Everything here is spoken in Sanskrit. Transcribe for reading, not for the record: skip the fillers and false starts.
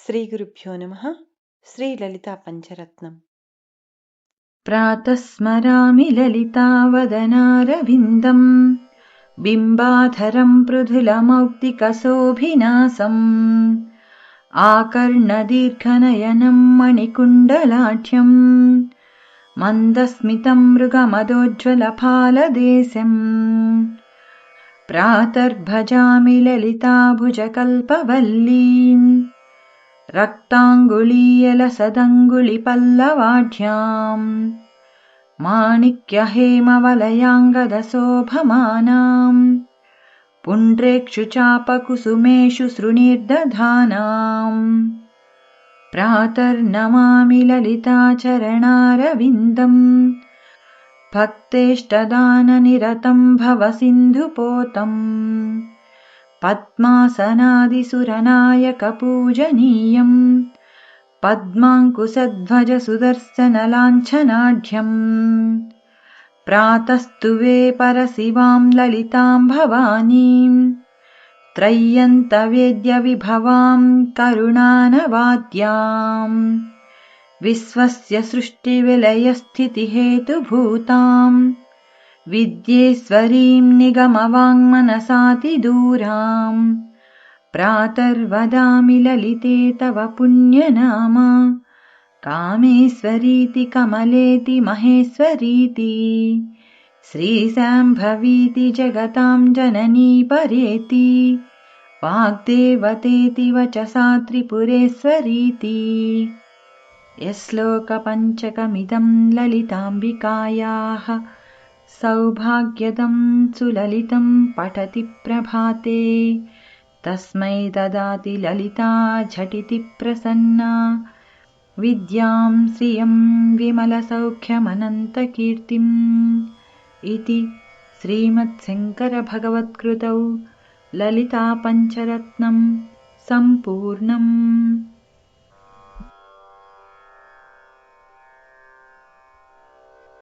श्रीगुरुभ्यो नमः। श्रीललितापञ्चरत्नम्। प्रातः स्मरामि ललितावदनारविन्दम् बिम्बाधरं पृथुलमौक्तिकशोभिनासम् आकर्णदीर्घनयनं मणिकुण्डलाढ्यम् मन्दस्मितं मृगमदोज्ज्वलफालदेशम् प्रातर्भजामि ललिताभुजकल्पवल्लीम् रक्ताङ्गुलीयलसदङ्गुलिपल्लवाढ्याम् माणिक्यहेमवलयाङ्गदशोभमानाम् पुण्ड्रेक्षुचापकुसुमेषु सृणिर्दधानाम् प्रातर्नमामि ललिताचरणारविन्दम् भक्तेष्टदाननिरतं भवसिन्धुपोतम् पद्मासनादिसुरनायकपूजनीयम् पद्माङ्कुशध्वजसुदर्शनलाञ्छनाढ्यम् प्रातस्तुवे परशिवां ललितां भवानीं त्रय्यन्तवेद्यविभवां करुणानवाद्याम् विश्वस्य सृष्टिविलयस्थितिहेतुभूतां विद्येश्वरीं निगमवाङ्मनसातिदूराम् प्रातर्वदामि ललिते तव पुण्यनाम कामेश्वरीति कमलेति महेश्वरीति श्रीशाम्भवीति जगतां जननी परेति वाग्देवतेति वचसा त्रिपुरेश्वरीति यश्लोकपञ्चकमिदं ललिताम्बिकायाः सौभाग्यदं सुललितं पठति प्रभाते तस्मै ददाति ललिता झटिति प्रसन्ना विद्यां श्रियं विमलसौख्यमनन्तकीर्तिम् इति श्रीमत्शङ्करभगवत्कृतौ ललितापञ्चरत्नं सम्पूर्णम्।